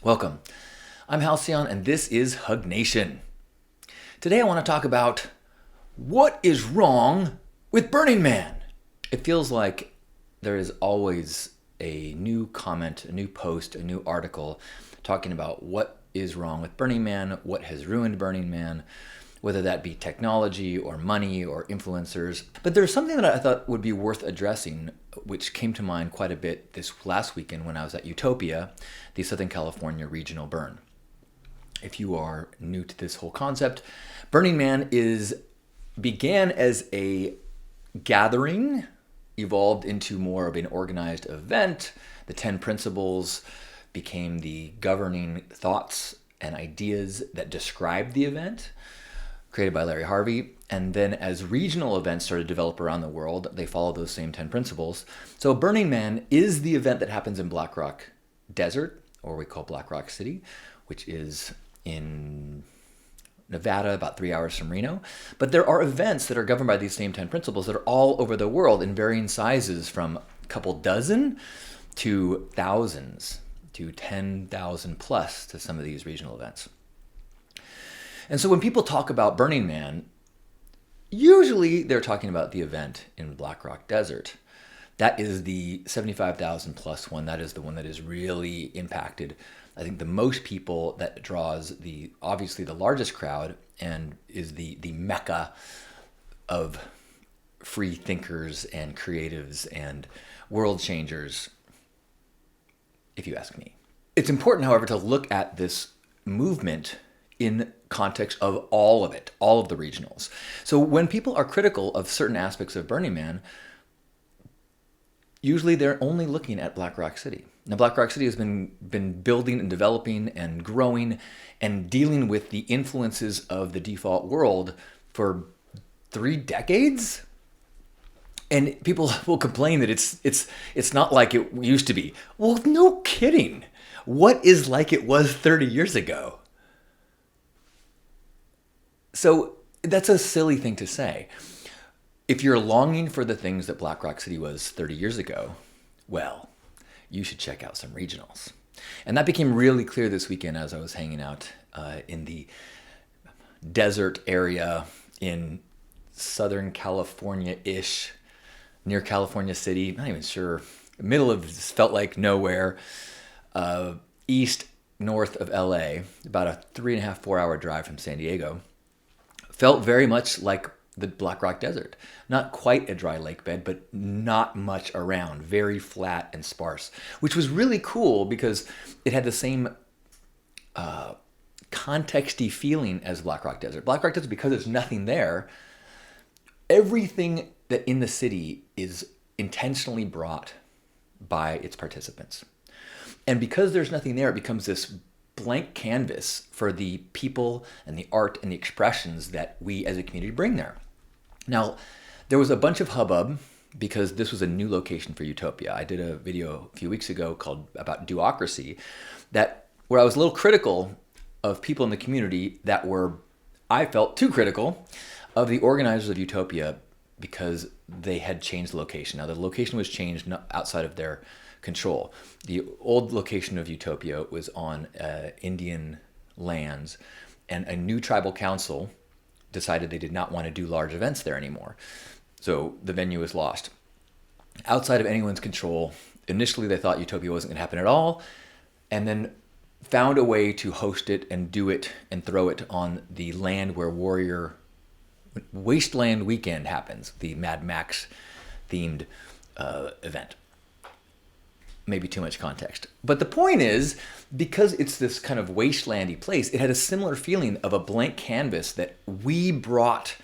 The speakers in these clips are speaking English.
Welcome. I'm Halcyon and this is Hug Nation. Today I want to talk about what is wrong with Burning Man. It feels like there is always a new comment, a new post, a new article talking about what is wrong with Burning Man, what has ruined Burning Man, whether that be technology or money or influencers. But there's something that I thought would be worth addressing, which came to mind quite a bit this last weekend when I was at YOUtopia, the Southern California regional burn. If you are new to this whole concept, Burning Man began as a gathering, evolved into more of an organized event. The 10 principles became the governing thoughts and ideas that described the event, created by Larry Harvey. And then as regional events started to develop around the world, they follow those same 10 principles. So Burning Man is the event that happens in Black Rock Desert, or we call Black Rock City, which is in Nevada, about 3 hours from Reno. But there are events that are governed by these same 10 principles that are all over the world in varying sizes, from a couple dozen to thousands to 10,000 plus to some of these regional events. And so when people talk about Burning Man, usually they're talking about the event in Black Rock Desert. That is the 75,000 plus one. That is the one that is really impacted, I think, the most people, that draws obviously the largest crowd and is the mecca of free thinkers and creatives and world changers, if you ask me. It's important, however, to look at this movement in context of all of it, all of the regionals. So when people are critical of certain aspects of Burning Man, usually they're only looking at Black Rock City. Now, Black Rock City has been building and developing and growing and dealing with the influences of the default world for 3 decades. And people will complain that it's not like it used to be. Well, no kidding. What is like it was 30 years ago? So that's a silly thing to say. If you're longing for the things that Black Rock City was 30 years ago, well, you should check out some regionals. And that became really clear this weekend as I was hanging out in the desert area in Southern California-ish, near California City, not even sure, middle of, felt like nowhere, north of LA, about a 3.5, 4 hour drive from San Diego. Felt very much like the Black Rock Desert. Not quite a dry lake bed, but not much around. Very flat and sparse, which was really cool because it had the same contexty feeling as Black Rock Desert. Black Rock Desert, because there's nothing there, everything that in the city is intentionally brought by its participants. And because there's nothing there, it becomes this blank canvas for the people and the art and the expressions that we as a community bring there. Now, there was a bunch of hubbub because this was a new location for YOUtopia. I did a video a few weeks ago about duocracy, where I was a little critical of people in the community that I felt too critical of the organizers of YOUtopia because they had changed the location. Now, the location was changed outside of their control. The old location of YOUtopia was on Indian lands, and a new tribal council decided they did not want to do large events there anymore. So the venue was lost. Outside of anyone's control, initially they thought YOUtopia wasn't going to happen at all, and then found a way to host it and do it and throw it on the land where Wasteland Weekend happens, the Mad Max themed event. Maybe too much context. But the point is, because it's this kind of wastelandy place, it had a similar feeling of a blank canvas that we brought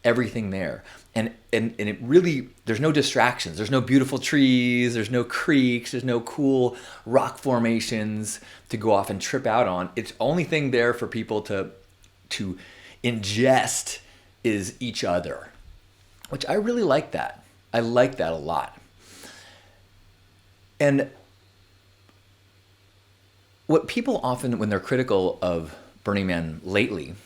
everything there. And it really, there's no distractions. There's no beautiful trees. There's no creeks. There's no cool rock formations to go off and trip out on. It's only thing there for people to ingest is each other, which I really like that. I like that a lot. And what people often, when they're critical of Burning Man lately,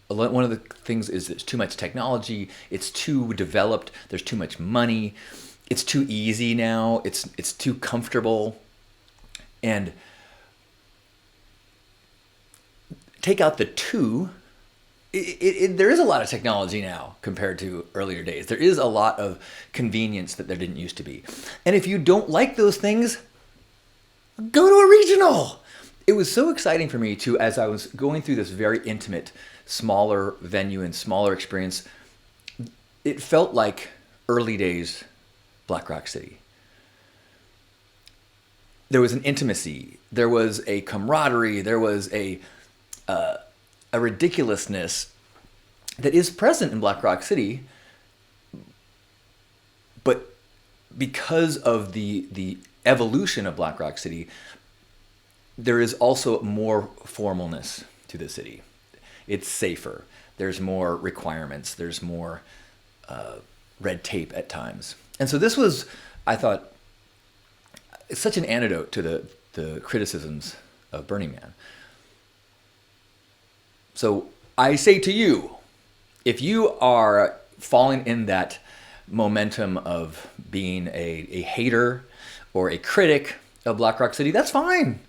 one of the things is it's too much technology, it's too developed, there's too much money, it's too easy now, it's too comfortable. And take out the two, there is a lot of technology now compared to earlier days. There is a lot of convenience that there didn't used to be. And if you don't like those things, go to a regional. It was so exciting for me to, as I was going through this very intimate, smaller venue and smaller experience, it felt like early days Black Rock City. There was an intimacy, there was a camaraderie, there was a ridiculousness that is present in Black Rock City, but because of the evolution of Black Rock City, there is also more formalness to the city. It's safer. There's more requirements. There's more red tape at times. And so this was, I thought, such an antidote to the criticisms of Burning Man. So I say to you, if you are falling in that momentum of being a hater or a critic of Black Rock City, that's fine.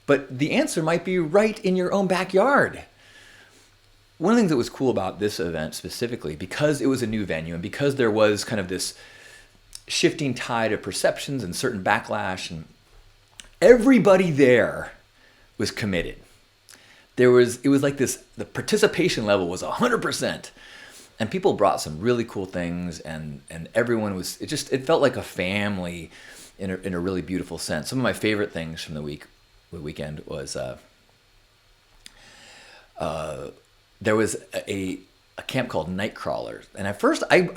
But the answer might be right in your own backyard. One of the things that was cool about this event specifically, because it was a new venue and because there was kind of this shifting tide of perceptions and certain backlash, and everybody there was committed. It was like this, the participation level was 100%. And people brought some really cool things, and everyone was, it felt like a family in a really beautiful sense. Some of my favorite things from the weekend was there was a camp called Nightcrawlers, and at first I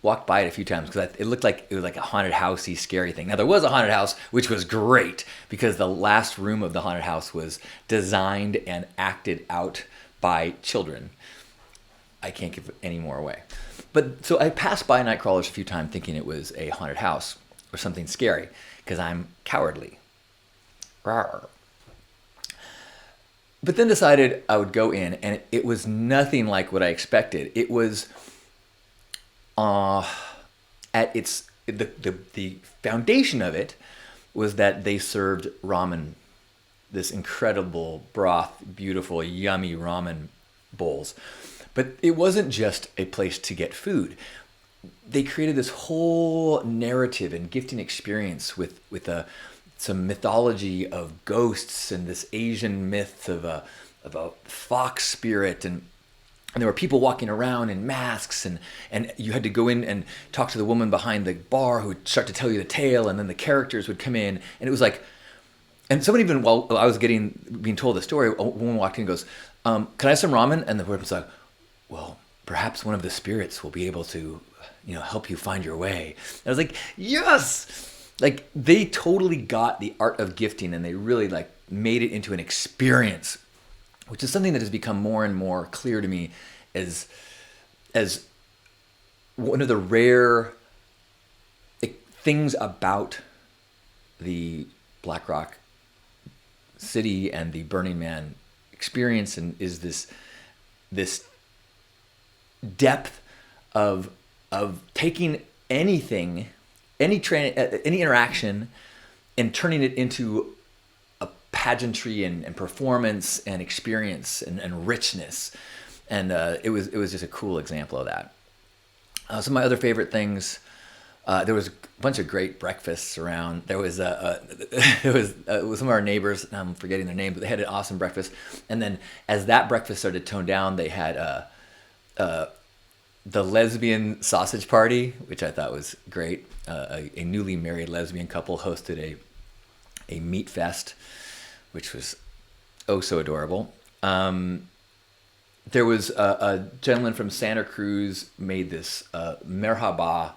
walked by it a few times because it looked like it was like a haunted housey scary thing. Now there was a haunted house, which was great because the last room of the haunted house was designed and acted out by children. I can't give any more away. But so I passed by Nightcrawlers a few times thinking it was a haunted house or something scary because I'm cowardly. Rawr. But then decided I would go in, and it was nothing like what I expected. It was at its the foundation of it was that they served ramen, this incredible broth, beautiful, yummy ramen bowls. But it wasn't just a place to get food. They created this whole narrative and gifting experience with some mythology of ghosts and this Asian myth of a fox spirit, and there were people walking around in masks, and you had to go in and talk to the woman behind the bar who would start to tell you the tale, and then the characters would come in, and it was like, and someone even, while I was being told the story, a woman walked in and goes, "Can I have some ramen?" And the woman was like, "Well, perhaps one of the spirits will be able to, help you find your way." And I was like, yes! Like, they totally got the art of gifting, and they really made it into an experience, which is something that has become more and more clear to me as one of the rare things about the Black Rock City and the Burning Man experience, and is this depth of taking anything, any interaction, and turning it into a pageantry and performance and experience and richness. And it was just a cool example of that. Some of my other favorite things, there was a bunch of great breakfasts around. There was some of our neighbors, I'm forgetting their name, but they had an awesome breakfast. And then as that breakfast started to tone down, they had the lesbian sausage party, which I thought was great. A newly married lesbian couple hosted a meat fest, which was oh so adorable. There was a gentleman from Santa Cruz made this merhaba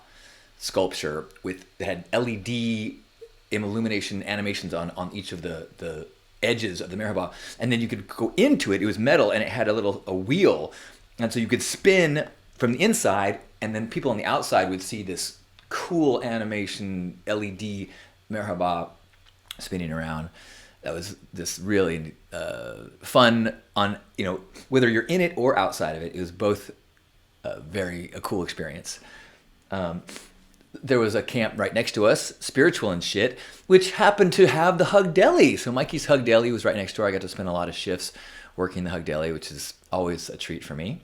sculpture that had LED illumination animations on each of the edges of the merhaba, and then you could go into it. It was metal, and it had a wheel, and so you could spin from the inside, and then people on the outside would see this cool animation LED merhaba spinning around. That was this really fun on, whether you're in it or outside of it. It was both a cool experience. There was a camp right next to us, Spiritual and Shit, which happened to have the Hug Deli. So Mikey's Hug Deli was right next door. I got to spend a lot of shifts working the Hug Daily, which is always a treat for me.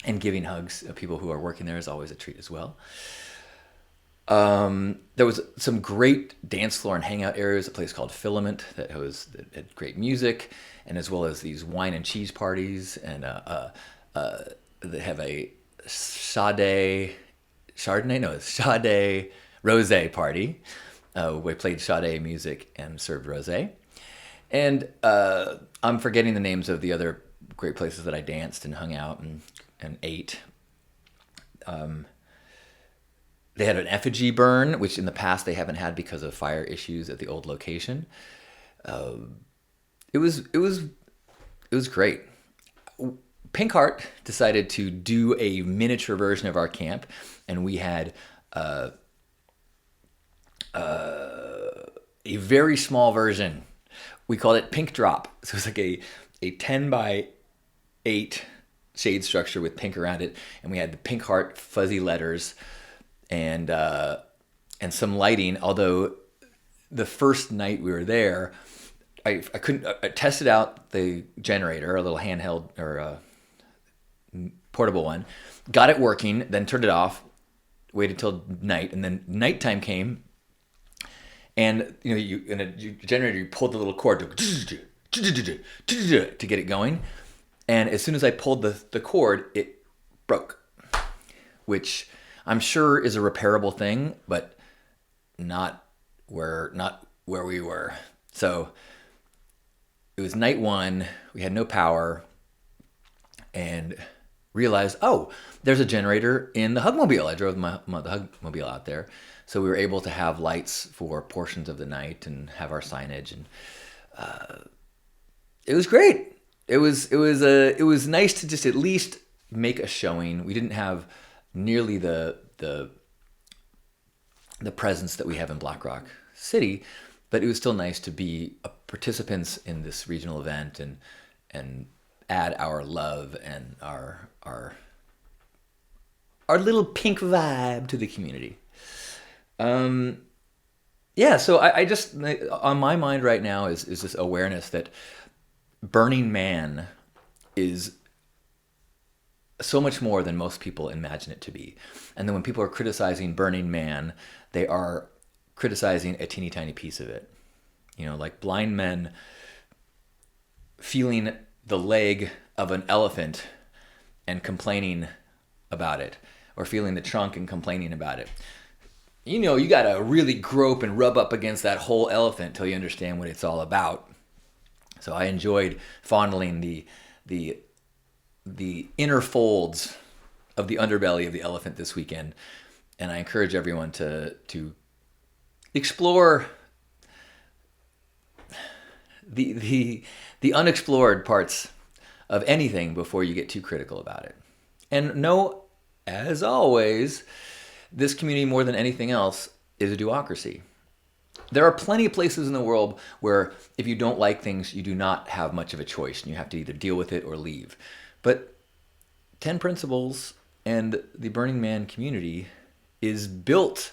And giving hugs to people who are working there is always a treat as well. There was some great dance floor and hangout areas, a place called Filament that had great music, and as well as these wine and cheese parties, and they have a Sade rosé party. We played Sade music and served rosé. And I'm forgetting the names of the other great places that I danced and hung out and ate. They had an effigy burn, which in the past they haven't had because of fire issues at the old location. It was great. Pink Heart decided to do a miniature version of our camp, and we had a very small version. We called it Pink Drop. So it was like a 10 by 8 shade structure with pink around it, and we had the Pink Heart fuzzy letters and some lighting. Although the first night we were there, I tested out the generator, a little handheld or portable one, got it working, then turned it off, waited till night, and then nighttime came, and in a generator you pulled the little cord to get it going, and as soon as I pulled the cord, it broke, which I'm sure is a repairable thing, but not where we were. So it was night one, we had no power, and realized, oh, there's a generator in the Hugmobile. I drove the Hugmobile out there, so we were able to have lights for portions of the night and have our signage, and it was great. It was nice to just at least make a showing. We didn't have nearly the presence that we have in Black Rock City, but it was still nice to be participants in this regional event and add our love and our little pink vibe to the community. So I just, on my mind right now is this awareness that Burning Man is so much more than most people imagine it to be. And then when people are criticizing Burning Man, they are criticizing a teeny tiny piece of it. Like blind men feeling the leg of an elephant and complaining about it, or feeling the trunk and complaining about it. You gotta really grope and rub up against that whole elephant till you understand what it's all about. So I enjoyed fondling the inner folds of the underbelly of the elephant this weekend, and I encourage everyone to explore the unexplored parts of anything before you get too critical about it. And know, as always, this community more than anything else is a duocracy. There are plenty of places in the world where if you don't like things, you do not have much of a choice and you have to either deal with it or leave. But 10 Principles and the Burning Man community is built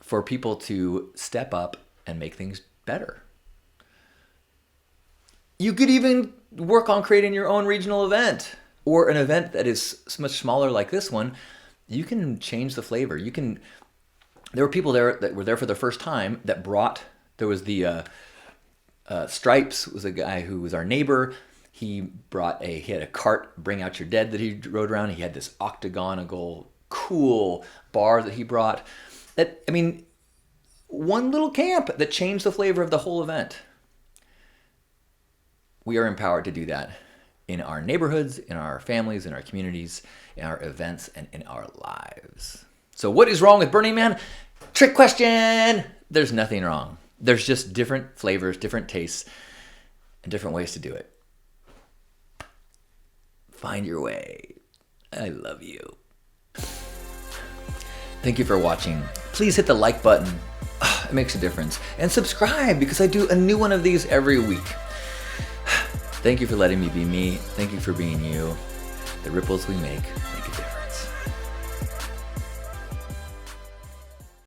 for people to step up and make things better. You could even work on creating your own regional event, or an event that is much smaller like this one. You can change the flavor. There were people there that were there for the first time that brought, there was the Stripes was a guy who was our neighbor. He had a cart, Bring Out Your Dead, that he rode around. He had this octagonal, cool bar that he brought. One little camp that changed the flavor of the whole event. We are empowered to do that in our neighborhoods, in our families, in our communities, in our events, and in our lives. So what is wrong with Burning Man? Trick question! There's nothing wrong. There's just different flavors, different tastes, and different ways to do it. Find your way. I love you. Thank you for watching. Please hit the like button. It makes a difference. And subscribe, because I do a new one of these every week. Thank you for letting me be me. Thank you for being you. The ripples we make a difference.